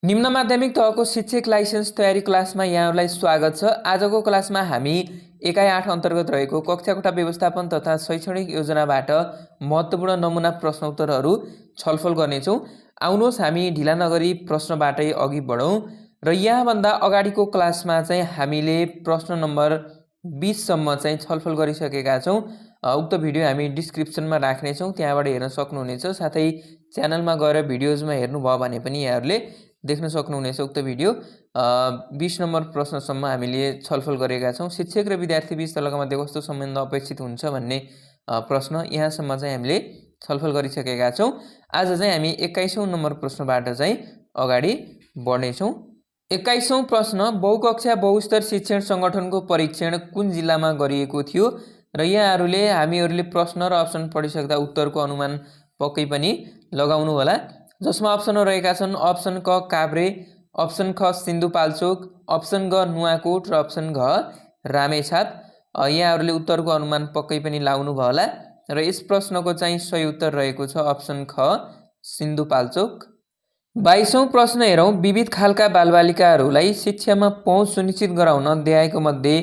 निम्न माध्यमिक तहको शिक्षक लाइसेन्स तयारी क्लासमा यहाँहरूलाई स्वागत छ। आजको क्लासमा हामी एकाइ 8 अन्तर्गत रहेको कक्षाकोठा व्यवस्थापन तथा शैक्षणिक योजनाबाट महत्त्वपूर्ण नमुना प्रश्नोत्तरहरू छलफल गर्नेछौँ। आउनुहोस् हामी ढिला नगरी प्रश्नबाटै अघि बढौँ। र यहाँभन्दा अगाडिको क्लासमा चाहिँ हामीले प्रश्न नम्बर 20 सम्म चाहिँ छलफल गरिसकेका छौँ। उक्त भिडियो हामी डिस्क्रिप्सनमा राख्नेछौँ, त्यहाँबाट हेर्न सक्नुहुनेछ। साथै च्यानलमा गएर भिडियोजमा हेर्नुभयो भने पनि यहाँहरूले देख्न सक्नुहुनेछ उक्त भिडियो। 20 नम्बर प्रश्नसम्म हामीले छलफल गरेका छौँ। शिक्षक र विद्यार्थी बीच तलका मध्ये कस्तो सम्बन्ध अपेक्षित हुन्छ भन्ने प्रश्न यहाँसम्म चाहिँ हामीले छलफल गरिसकेका छौँ। आज चाहिँ हामी 21औं नम्बर प्रश्नबाट चाहिँ अगाडि बढ्नेछौँ। 21औं प्रश्न, बहुकक्षा बहुस्तर शिक्षण सङ्गठनको परीक्षण कुन जिल्लामा गरिएको थियो? र यहाँहरूले हामीहरूले प्रश्न र अप्सन पढिसक्दा उत्तरको अनुमान पक्कै पनि लगाउनु होला, जसमा अप्सनहरू रहेका छन् अप्सन क काभ्रे, अप्सन ख सिन्धुपाल्चोक, अप्सन ग नुवाकोट र अप्सन घ रामेछाप। यहाँहरूले उत्तरको अनुमान पक्कै पनि लाउनु भयो होला र यस प्रश्नको चाहिँ सही उत्तर रहेको छ अप्सन ख सिन्धुपाल्चोक। 22औं प्रश्न हेरौँ, विविध खालका बालबालिकाहरूलाई शिक्षामा पहुँच सुनिश्चित गराउन देखाएको मध्ये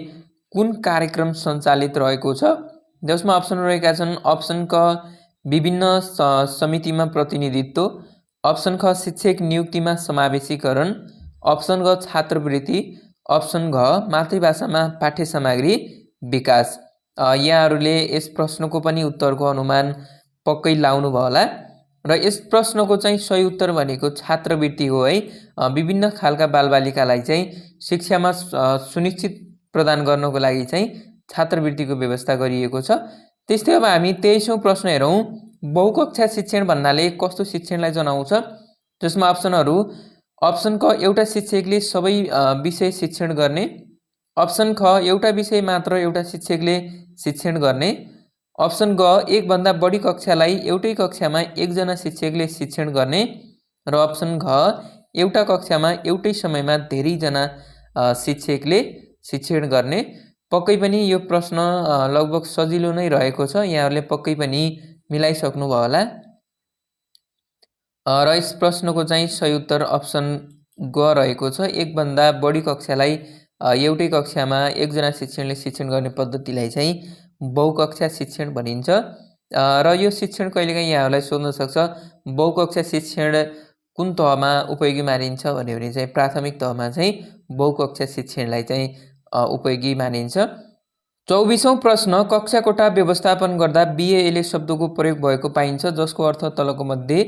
कुन कार्यक्रम सञ्चालित रहेको छ? जसमा अप्सन रहेका छन् अप्सन क विभिन्न समितिमा प्रतिनिधित्व, अप्सन ख शिक्षक नियुक्तिमा समावेशीकरण, अप्सन ग छात्रवृत्ति, अप्सन घ मातृभाषामा पाठ्य सामग्री विकास। यहाँहरूले यस प्रश्नको पनि उत्तरको अनुमान पक्कै लाउनु भयो होला र यस प्रश्नको चाहिँ सही उत्तर भनेको छात्रवृत्ति हो है। विभिन्न खालका बालबालिकालाई चाहिँ शिक्षामा सुनिश्चित प्रदान गर्नको लागि चाहिँ छात्रवृत्तिको व्यवस्था गरिएको छ। त्यस्तै अब हामी 23औं प्रश्न हेरौँ, बहुकक्षा शिक्षण भन्नाले कस्तो शिक्षणलाई जनाउँछ? जसमा अप्सनहरू अप्सन क एउटा शिक्षकले सबै विषय शिक्षण गर्ने, अप्सन ख एउटा विषय मात्र एउटा शिक्षकले शिक्षण गर्ने, अप्सन ग एकभन्दा बढी कक्षालाई एउटै कक्षामा एकजना शिक्षकले शिक्षण गर्ने र अप्सन घ एउटा कक्षामा एउटै समयमा धेरैजना शिक्षकले शिक्षण गर्ने। पक्कै पनि यो प्रश्न लगभग सजिलो नै रहेको छ, यहाँहरूले पक्कै पनि मिलाइसक्नु भयो होला र यस प्रश्नको चाहिँ सही उत्तर अप्सन ग रहेको छ। एकभन्दा बढी कक्षालाई एउटै कक्षामा एकजना शिक्षकले शिक्षण गर्ने पद्धतिलाई चाहिँ बहुकक्षा शिक्षण भनिन्छ। र यो शिक्षण कहिलेकाहीँ यहाँहरूलाई सोध्न सक्छ, बहुकक्षा शिक्षण कुन तहमा उपयोगी मानिन्छ भन्यो भने चाहिँ प्राथमिक तहमा चाहिँ बहुकक्षा शिक्षणलाई चाहिँ उपयोगी मानिन्छ। 24औं प्रश्न, कक्षाकोठा व्यवस्थापन गर्दा BALA शब्दको प्रयोग भएको पाइन्छ, जसको अर्थ तलको मध्ये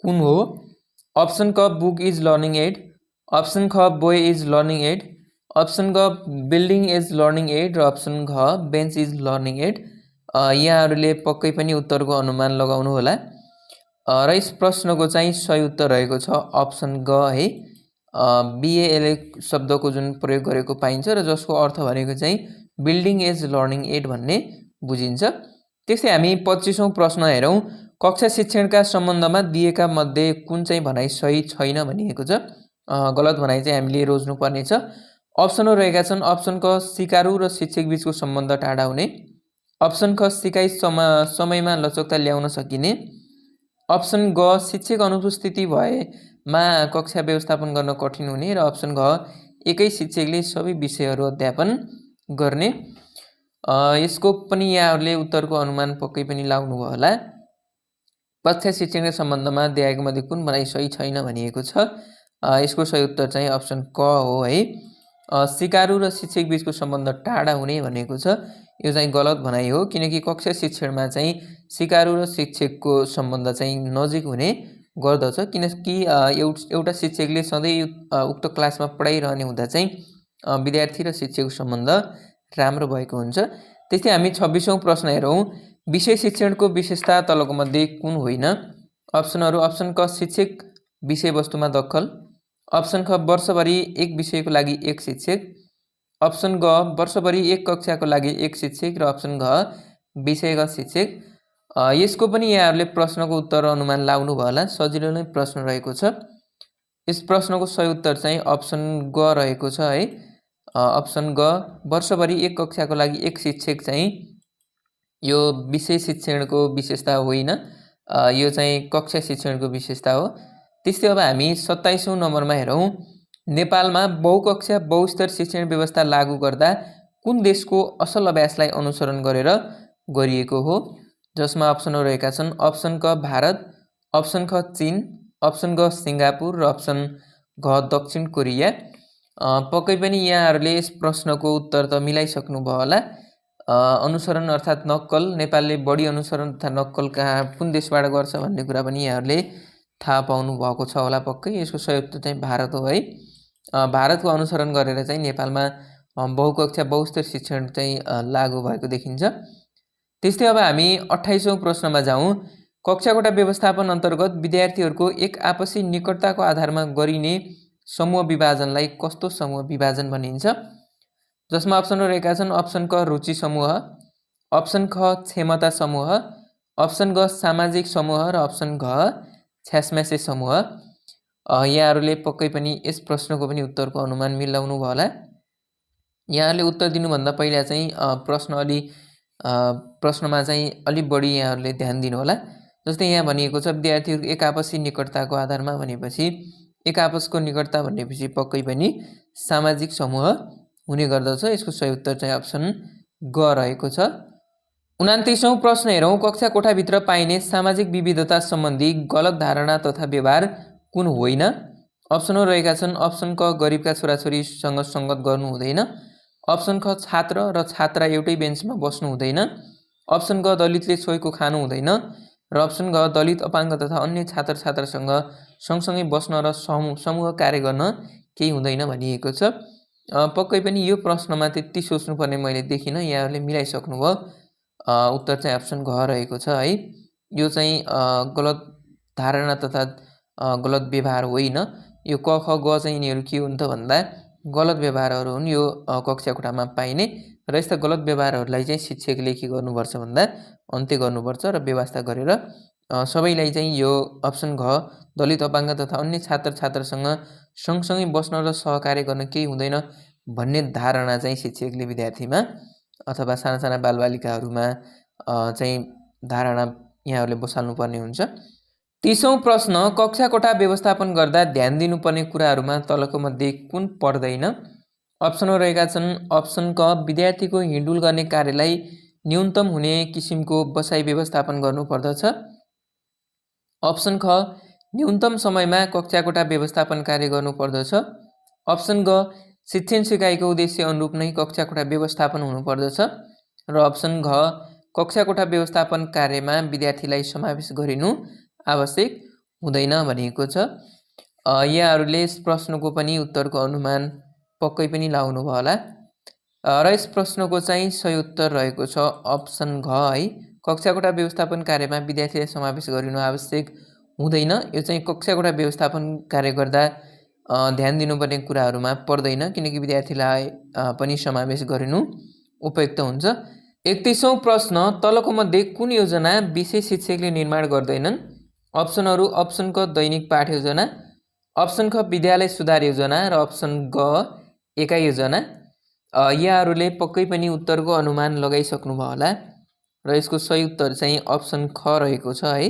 कुन हो? अप्सन क book is learning aid, option ख boy is learning aid, option ग बिल्डिङ इज लर्निङ एड र अप्सन घ बेन्च इज लर्निङ एड। यहाँहरूले पक्कै पनि उत्तरको अनुमान लगाउनु होला र यस प्रश्नको चाहिँ सही उत्तर रहेको छ अप्सन ग है। BALA शब्दको जुन प्रयोग गरेको पाइन्छ र जसको अर्थ भनेको चाहिँ बिल्डिङ इज लर्निङ एड भन्ने बुझिन्छ। त्यस्तै हामी 25औं प्रश्न हेरौँ, कक्षा शिक्षणका सम्बन्धमा दिएका मध्ये कुन चाहिँ भनाइ सही छैन भनिएको छ? गलत भनाइ चाहिँ हामीले रोज्नुपर्ने छ। अप्सनहरू रहेका छन् अप्सन क सिकारु र शिक्षक बीचको सम्बन्ध टाढा हुने, अप्सन ख सिकाइ समयमा लचकता ल्याउन सकिने, अप्सन ग शिक्षक अनुपस्थिति भएमा कक्षा व्यवस्थापन गर्न कठिन हुने र अप्सन घ एकै शिक्षकले सबै विषयहरू अध्यापन गर्ने। यसको पनि यहाँहरूले उत्तरको अनुमान पक्कै पनि लाउनु भयो होला। कक्षा शिक्षणका सम्बन्धमा दिएको मध्ये कुन भनाइ सही छैन भनिएको छ? यसको सही उत्तर चाहिँ अप्सन क हो है। सिकारु र शिक्षक बीचको सम्बन्ध टाढा हुने भनेको छ, यो चाहिँ गलत भनाइ हो, किनकि कक्षा शिक्षणमा चाहिँ सिकारु र शिक्षकको सम्बन्ध चाहिँ नजिक हुने गर्दछ, किनकि एउटा शिक्षकले सधैँ उक्त क्लासमा पढाइरहने हुँदा चाहिँ विद्यार्थी र शिक्षकको सम्बन्ध राम्रो भएको हुन्छ। त्यस्तै हामी 26औं प्रश्न हेरौँ, विषय शिक्षणको विशेषता तलको मध्ये कुन होइन? अप्सनहरू अप्सन क शिक्षक विषयवस्तुमा दखल, अप्सन ख वर्षभरि एक विषयको लागि एक शिक्षक, अप्सन ग वर्षभरि एक कक्षाको लागि एक शिक्षक र अप्सन घ विषयगत शिक्षक। यसको पनि यहाँहरूले प्रश्नको उत्तर अनुमान लाउनु भयो होला, सजिलो नै प्रश्न रहेको छ। यस प्रश्नको सही उत्तर चाहिँ अप्सन ग रहेको छ है। अप्सन ग वर्षभरि एक कक्षाको लागि एक शिक्षक चाहिँ यो विषय शिक्षणको विशेषता होइन, यो चाहिँ कक्षा शिक्षणको विशेषता हो। त्यस्तै अब हामी 27औं नम्बरमा हेरौँ। नेपालमा बहुकक्षा बहुस्तर शिक्षण व्यवस्था लागू गर्दा कुन देशको असल अभ्यासलाई अनुसरण गरेर गरिएको हो? जसमा अप्सनहरू रहेका छन्। अप्सन क भारत, अप्सन ख चीन, अप्सन ग सिङ्गापुर र अप्सन घ दक्षिण कोरिया। पक्कै पनि यहाँहरूले यस प्रश्नको उत्तर त मिलाइसक्नुभयो होला। अनुसरण अर्थात् नक्कल, नेपालले बढी अनुसरण तथा नक्कल कहाँ कुन देशबाट गर्छ भन्ने कुरा पनि यहाँहरूले थाहा पाउनु भएको छ होला पक्कै। यसको सही उत्तर चाहिँ भारत हो है। भारतको अनुसरण गरेर चाहिँ नेपालमा बहुकक्षा बहुस्तर शिक्षण चाहिँ लागू भएको देखिन्छ। त्यस्तै अब हामी 28औं प्रश्नमा जाउँ। कक्षाकोठा व्यवस्थापन अन्तर्गत विद्यार्थीहरूको एक आपसी निकटताको आधारमा गरिने समूह विभाजनलाई कस्तो समूह विभाजन भनिन्छ? जसमा अप्सनहरू रहेका छन्। अप्सन क रुचि समूह, अप्सन ख क्षमता समूह, अप्सन ग सामाजिक समूह र अप्सन घ छ्यासम्यासे समूह। यहाँहरूले पक्कै पनि यस प्रश्नको पनि उत्तरको अनुमान मिलाउनु भयो होला। यहाँहरूले उत्तर दिनुभन्दा पहिला चाहिँ प्रश्नमा चाहिँ अलिक बढी यहाँहरूले ध्यान दिनु होला। जस्तै यहाँ भनिएको छ विद्यार्थीहरू एक आपसी निकटताको आधारमा भनेपछि एक आपसको निकटता भनेपछि पक्कै पनि सामाजिक समूह हुने गर्दछ। यसको सही उत्तर चाहिँ अप्सन ग रहेको छ। 29औं प्रश्न हेरौँ। कक्षा कोठाभित्र पाइने सामाजिक विविधता सम्बन्धी गलत धारणा तथा व्यवहार कुन होइन? अप्सनहरू रहेका छन्। अप्सन क गरिबका छोराछोरीसँग सङ्गत गर्नु हुँदैन, अप्सन ख छात्र र छात्रा एउटै बेन्चमा बस्नु हुँदैन, अप्सन ग दलितले छोएको खानु हुँदैन र अप्सन घ दलित अपाङ्ग तथा अन्य छात्र छात्रासँग सँगसँगै बस्न र समूह कार्य गर्न केही हुँदैन भनिएको छ। पक्कै पनि यो प्रश्नमा त्यति सोच्नुपर्ने मैले देखिनँ। यहाँहरूले मिलाइसक्नुभयो। उत्तर चाहिँ अप्सन घ रहेको छ है। यो चाहिँ गलत धारणा तथा गलत व्यवहार होइन। यो क ख ग चाहिँ यिनीहरू के हुन् त भन्दा गलत व्यवहारहरू हुन् यो कक्षा कोठामा पाइने। र यस्ता गलत व्यवहारहरूलाई चाहिँ शिक्षकले के गर्नुपर्छ भन्दा अन्त्य गर्नुपर्छ र व्यवस्था गरेर सबैलाई चाहिँ यो अप्सन घ दलित अपाङ्ग तथा अन्य छात्र छात्रासँग सँगसँगै बस्न र सहकार्य गर्न केही हुँदैन भन्ने धारणा चाहिँ शिक्षकले विद्यार्थीमा अथवा साना साना बालबालिकाहरूमा चाहिँ धारणा यहाँहरूले बसाल्नुपर्ने हुन्छ। 30औं प्रश्न। कक्षा कोठा व्यवस्थापन गर्दा ध्यान दिनुपर्ने कुराहरूमा तलको मध्ये कुन पर्दैन? अप्सनहरू रहेका छन्। अप्सन क विद्यार्थीको हिँडुल गर्ने कार्यलाई न्यूनतम हुने किसिमको बसाइ व्यवस्थापन गर्नुपर्दछ, अप्सन ख न्यूनतम समयमा कक्षा कोठा व्यवस्थापन कार्य गर्नुपर्दछ, अप्सन ग शिक्षण सिकाइको उद्देश्य अनुरूप नै कक्षा कोठा व्यवस्थापन हुनुपर्दछ र अप्सन घ कक्षा कोठा व्यवस्थापन कार्यमा विद्यार्थीलाई समावेश गरिनु आवश्यक हुँदैन भनिएको छ। यहाँहरूले यस प्रश्नको पनि उत्तरको अनुमान पक्कै पनि लाउनु भयो होला र यस प्रश्नको चाहिँ सही उत्तर रहेको छ अप्सन घ है। कक्षा कोठा व्यवस्थापन कार्यमा विद्यार्थीलाई समावेश गरिनु आवश्यक हुँदैन। यो चाहिँ कक्षा कोठा व्यवस्थापन कार्य गर्दा ध्यान दिनुपर्ने कुराहरूमा पर्दैन किनकि विद्यार्थीलाई पनि समावेश गरिनु उपयुक्त हुन्छ। 31औं प्रश्न। तलको मध्ये कुन योजना विषय शिक्षकले निर्माण गर्दैनन्? अप्सनहरू। अप्सन क दैनिक पाठ योजना, अप्सन ख विद्यालय सुधार योजना र अप्सन ग एकाइ योजना। यहाँहरूले पक्कै पनि उत्तरको अनुमान लगाइसक्नुभयो होला र यसको सही उत्तर चाहिँ अप्सन ख रहेको छ है।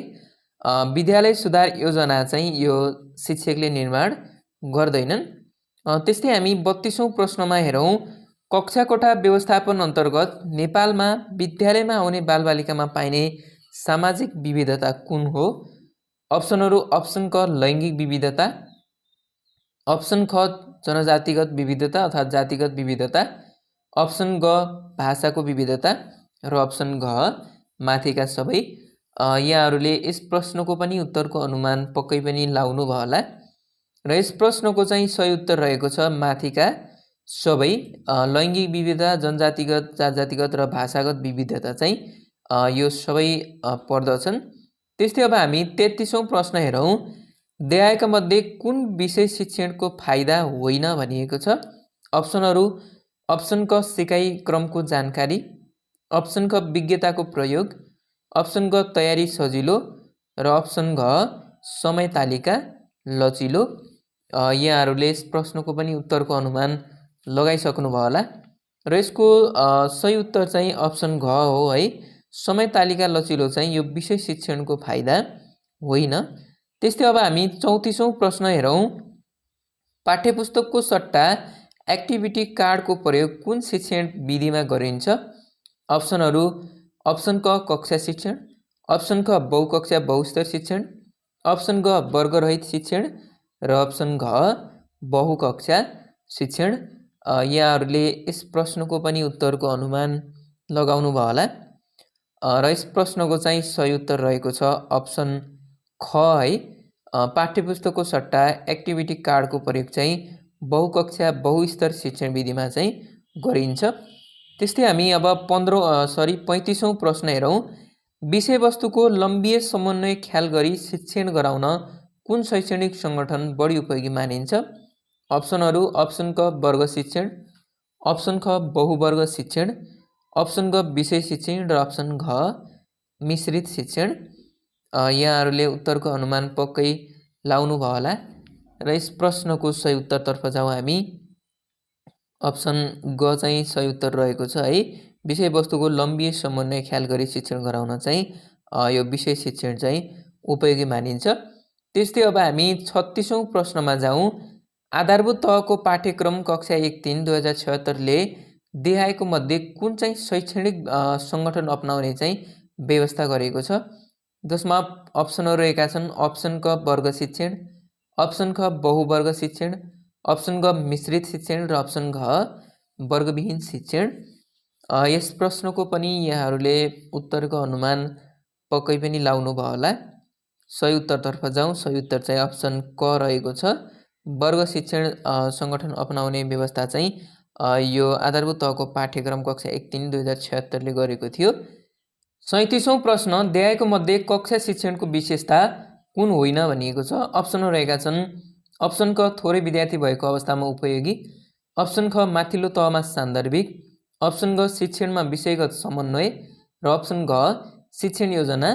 विद्यालय सुधार योजना चाहिँ यो शिक्षकले निर्माण गर्दैनन्। त्यस्तै हामी 32औं प्रश्नमा हेरौँ। कक्षा कोठा व्यवस्थापन अन्तर्गत नेपालमा विद्यालयमा आउने बालबालिकामा पाइने सामाजिक विविधता कुन हो? अप्सनहरू। अप्सन क लैङ्गिक विविधता, अप्सन ख जनजातिगत विविधता अथवा जातिगत विविधता, अप्सन ग भाषाको विविधता र अप्सन घ माथिका सबै। यहाँहरूले यस प्रश्नको पनि उत्तरको अनुमान पक्कै पनि लाउनु भयो होला र यस प्रश्नको चाहिँ सही उत्तर रहेको छ माथिका सबै। लैङ्गिक विविधता, जनजातिगत जातिगत र भाषागत विविधता चाहिँ यो सबै पर्दछन्। त्यस्तै अब हामी 33औं प्रश्न हेरौँ। देखाएका मध्ये कुन विषय शिक्षणको फाइदा होइन भनिएको छ? अप्सनहरू। अप्सन क सिकाइ क्रमको जानकारी, अप्सन ख विज्ञताको प्रयोग, अप्सन ग तयारी सजिलो र अप्सन घ समय तालिका लचिलो। यहाँहरूले यस प्रश्नको पनि उत्तरको अनुमान लगाइसक्नुभयो होला र यसको सही उत्तर चाहिँ अप्सन घ हो है। समय तालिका लचिलो चाहिँ यो विषय शिक्षणको फाइदा होइन। त्यस्तै अब हामी 34औं प्रश्न हेरौँ। पाठ्यपुस्तकको सट्टा एक्टिभिटी कार्डको प्रयोग कुन शिक्षण विधिमा गरिन्छ? अप्सनहरू: अप्सन क कक्षा शिक्षण, अप्सन ख बहुकक्षा बहुस्तर शिक्षण, अप्सन ग वर्गरहित शिक्षण र अप्सन घ बहुकक्षा शिक्षण। यहाँहरूले यस प्रश्नको पनि उत्तरको अनुमान लगाउनु भयो होला र यस प्रश्नको चाहिँ सही उत्तर रहेको छ अप्सन ख है। पाठ्यपुस्तकको सट्टा एक्टिभिटी कार्डको प्रयोग चाहिँ बहुकक्षा बहुस्तर शिक्षण विधिमा चाहिँ गरिन्छ। त्यस्तै हामी अब 35औं प्रश्न हेरौँ। विषयवस्तुको लम्बिए समन्वय ख्याल गरी शिक्षण गराउन कुन शैक्षणिक सङ्गठन बढी उपयोगी मानिन्छ? अप्सनहरू: अप्सन क वर्ग शिक्षण, अप्सन ख बहुवर्ग शिक्षण, अप्सन ग विषय शिक्षण र अप्सन घ मिश्रित शिक्षण। यहाँहरूले उत्तरको अनुमान पक्कै लाउनु भयो होला र यस प्रश्नको सही उत्तरतर्फ जाउँ हामी। अप्सन ग चाहिँ सही उत्तर रहेको छ है। विषयवस्तुको लम्बिए समन्वय ख्याल गरी शिक्षण गराउन चाहिँ यो विषय शिक्षण चाहिँ उपयोगी मानिन्छ। त्यस्तै अब हामी 36औं प्रश्नमा जाउँ। आधारभूत तहको पाठ्यक्रम कक्षा 1-3 2076ले देखाएको मध्ये कुन चाहिँ शैक्षणिक सङ्गठन अपनाउने चाहिँ व्यवस्था गरेको छ? जसमा अप्सनहरू रहेका छन् अप्सन क वर्ग शिक्षण, अप्सन ख बहुवर्ग शिक्षण, अप्सन ग मिश्रित शिक्षण र अप्सन घ वर्गविहीन शिक्षण। यस प्रश्नको पनि यहाँहरूले उत्तरको अनुमान पक्कै पनि लाउनु भयो होला। सही उत्तरतर्फ जाउँ। सही उत्तर चाहिँ अप्सन क रहेको छ। वर्ग शिक्षण सङ्गठन अपनाउने व्यवस्था चाहिँ यो आधारभूत तहको पाठ्यक्रम कक्षा 1-3 2076ले गरेको थियो। 37औं प्रश्न। देखाएको मध्ये कक्षा शिक्षणको विशेषता कुन होइन भनिएको छ? अप्सनहरू रहेका छन् अप्सन क थोरै विद्यार्थी भएको अवस्थामा उपयोगी, अप्सन ख माथिल्लो तहमा सान्दर्भिक, अप्सन ग शिक्षणमा विषयगत समन्वय र अप्सन घ शिक्षण योजना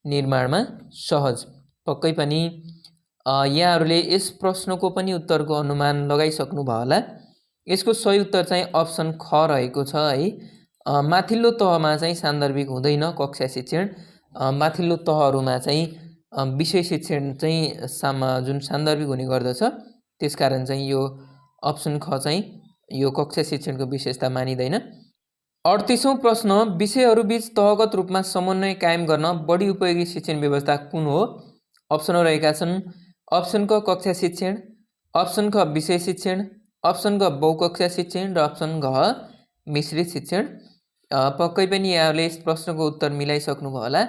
निर्माणमा सहज। पक्कै पनि यहाँहरूले यस प्रश्नको पनि उत्तरको अनुमान लगाइसक्नु भयो होला। यसको सही उत्तर चाहिँ अप्सन ख रहेको छ है। माथिल्लो तहमा चाहिँ सान्दर्भिक हुँदैन कक्षा शिक्षण, माथिल्लो तहहरूमा चाहिँ विषय शिक्षण चाहिँ जुन सान्दर्भिक हुने गर्दछ, त्यसकारण चाहिँ यो अप्सन ख चाहिँ यो कक्षा शिक्षणको विशेषता मानिँदैन। 38औं प्रश्न। विषयहरूबीच तहगत रूपमा समन्वय कायम गर्न बढी उपयोगी शिक्षण व्यवस्था कुन हो? अप्सनहरू रहेका छन् अप्सन क कक्षा शिक्षण, अप्सन ख विषय शिक्षण, अप्सन ग बहुकक्षा शिक्षण र अप्सन घ मिश्रित शिक्षण। पक्कै पनि यहाँहरूले यस प्रश्नको उत्तर मिलाइसक्नुभयो होला।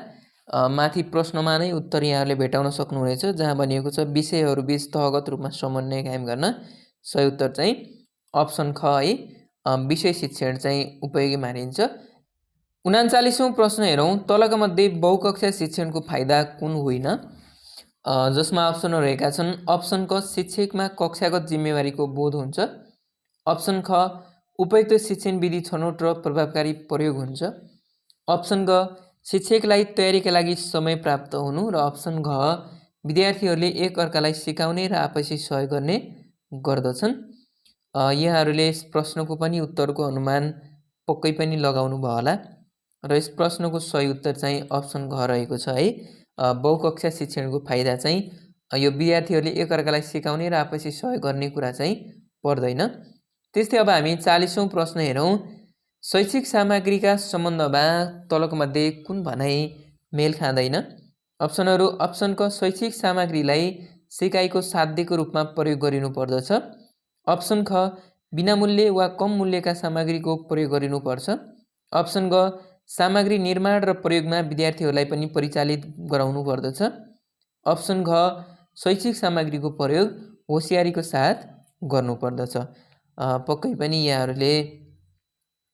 माथि प्रश्नमा नै उत्तर यहाँहरूले भेटाउन सक्नुहुनेछ, जहाँ भनिएको छ विषयहरूबीच तहगत रूपमा समन्वय कायम गर्न। सही उत्तर चाहिँ अप्सन ख है। विषय शिक्षण चाहिँ उपयोगी मानिन्छ। 39औं प्रश्न हेरौँ। तलका मध्ये बहुकक्षा शिक्षणको फाइदा कुन होइन? जसमा अप्सनहरू रहेका छन् अप्सन क शिक्षकमा कक्षागत जिम्मेवारीको बोध हुन्छ, अप्सन ख उपयुक्त शिक्षण विधि छनौट र प्रभावकारी प्रयोग हुन्छ, अप्सन ग शिक्षकलाई तयारीका लागि समय प्राप्त हुनु र अप्सन घ विद्यार्थीहरूले एक अर्कालाई सिकाउने र आपसी सहयोग गर्ने गर्दछन्। यहाँहरूले यस प्रश्नको पनि उत्तरको अनुमान पक्कै पनि लगाउनु भयो होला र यस प्रश्नको सही उत्तर चाहिँ अप्सन घ रहेको छ है। बहुकक्षा शिक्षणको फाइदा चाहिँ यो विद्यार्थीहरूले एक अर्कालाई सिकाउने र आपसी सहयोग गर्ने कुरा चाहिँ पर्दैन। त्यस्तै अब हामी 40औं प्रश्न हेरौँ। शैक्षिक सामग्रीका सम्बन्धमा तलको मध्ये कुन भनाइ मेल खाँदैन? अप्सनहरू अप्सन क शैक्षिक सामग्रीलाई सिकाइको साध्यको रूपमा प्रयोग गरिनुपर्दछ, अप्सन ख बिनामूल्य वा कम मूल्यका सामग्रीको प्रयोग गरिनुपर्छ, अप्सन ग सामग्री निर्माण र प्रयोगमा विद्यार्थीहरूलाई पनि परिचालित गराउनु पर्दछ, अप्सन घ शैक्षिक सामग्रीको प्रयोग होसियारीको साथ गर्नुपर्दछ। पक्कै पनि यहाँहरूले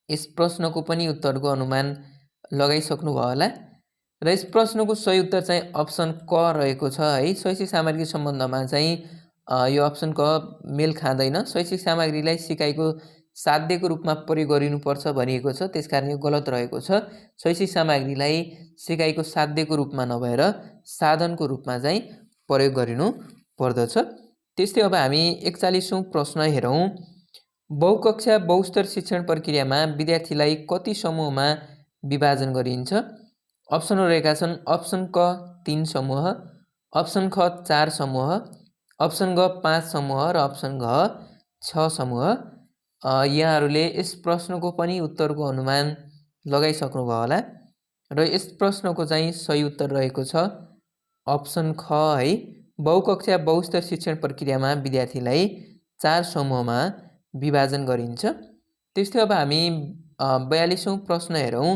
यस प्रश्नको पनि उत्तरको अनुमान लगाइसक्नु भयो होला र यस प्रश्नको सही उत्तर चाहिँ अप्सन क रहेको छ है। शैक्षिक सामग्री सम्बन्धमा चाहिँ यो अप्सन क मेल खाँदैन। शैक्षिक सामग्रीलाई सिकाइको साध्यको रूपमा प्रयोग गरिनुपर्छ भनिएको छ, त्यसकारण यो गलत रहेको छ। शैक्षिक सामग्रीलाई सिकाइको साध्यको रूपमा नभएर साधनको रूपमा चाहिँ प्रयोग गरिनु पर्दछ। त्यस्तै अब हामी 41औं प्रश्न हेरौँ। बहुकक्षा बहुस्तर शिक्षण प्रक्रियामा विद्यार्थीलाई कति समूहमा विभाजन गरिन्छ? अप्सनहरू रहेका छन् अप्सन क 3 समूह, अप्सन ख 4 समूह, अप्सन ग 5 समूह र अप्सन घ 6 समूह। यहाँहरूले यस प्रश्नको पनि उत्तरको अनुमान लगाइसक्नुभयो होला र यस प्रश्नको चाहिँ सही उत्तर रहेको छ अप्सन ख है। बहुकक्षा बहुस्तर शिक्षण प्रक्रियामा विद्यार्थीलाई 4 समूहमा विभाजन गरिन्छ। त्यस्तै अब हामी 42औं प्रश्न हेरौँ।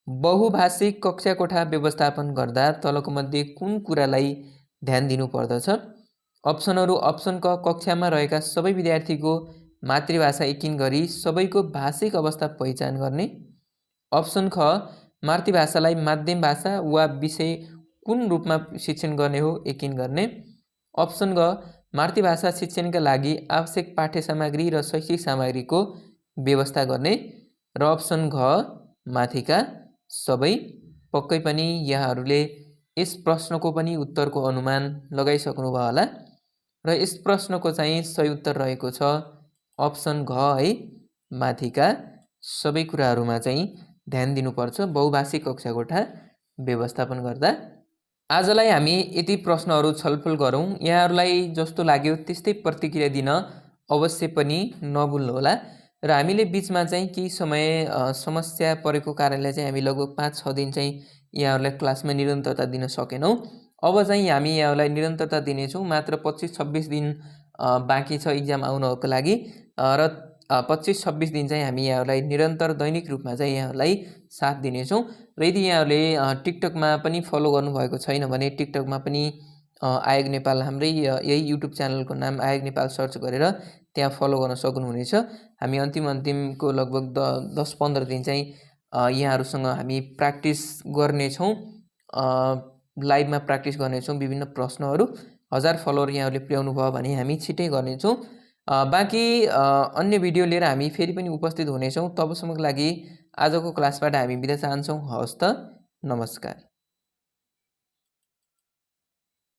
बहुभाषिक कक्षा कोठा व्यवस्थापन गर्दा तलको मध्ये कुन कुरालाई ध्यान दिनुपर्दछ? अप्सनहरू अप्सन क कक्षामा रहेका सबै विद्यार्थीको मातृभाषा एकिन गरी सबैको भाषिक अवस्था पहिचान गर्ने। अप्सन ख मातृभाषालाई माध्यम भाषा वा विषय कुन रूपमा शिक्षण गर्ने हो एकिन गर्ने। अप्सन ग मातृभाषा शिक्षणका लागि आवश्यक पाठ्य सामग्री र शैक्षिक सामग्रीको व्यवस्था गर्ने र अप्सन घ माथिका सबै। पक्कै पनि यहाँहरूले यस प्रश्नको पनि उत्तरको अनुमान लगाइसक्नुभयो होला र यस प्रश्नको चाहिँ सही उत्तर रहेको छ अप्सन घ है। माथिका सबै कुराहरूमा चाहिँ ध्यान दिनुपर्छ बहुभाषिक कक्षा कोठा व्यवस्थापन गर्दा। आजलाई हामी यति प्रश्नहरू छलफल गरौँ। यहाँहरूलाई जस्तो लाग्यो त्यस्तै प्रतिक्रिया दिन अवश्य पनि नभुल्नुहोला र हामीले बिचमा चाहिँ केही समय समस्या परेको कारणले चाहिँ हामी लगभग 5-6 दिन चाहिँ यहाँहरूलाई क्लासमा निरन्तरता दिन सकेनौँ। अब चाहिँ हामी यहाँहरूलाई निरन्तरता दिनेछौँ। मात्र 25-26 दिन बाँकी छ इक्जाम आउनको लागि र 25-26 दिन चाहिँ हामी यहाँहरूलाई निरन्तर दैनिक रूपमा चाहिँ यहाँहरूलाई साथ दिनेछौँ। र यदि यहाँहरूले टिकटकमा पनि फलो गर्नुभएको छैन भने टिकटकमा पनि आयोग नेपाल हाम्रै यही युट्युब च्यानलको नाम आयोग नेपाल सर्च गरेर त्यहाँ फलो गर्न सक्नुहुनेछ। हामी अन्तिमको लगभग 10-15 दिन चाहिँ यहाँहरूसँग हामी प्र्याक्टिस गर्नेछौँ, लाइभमा प्र्याक्टिस गर्नेछौँ विभिन्न प्रश्नहरू। 1000 फलोवर यहाँहरूले पुर्याउनु भयो भने हामी छिटै गर्नेछौँ। बाँकी अन्य भिडियो लिएर हामी फेरि पनि उपस्थित हुनेछौँ। तबसम्मको लागि आजको क्लासबाट हामी बिदा चाहन्छौँ। हवस् त, नमस्कार।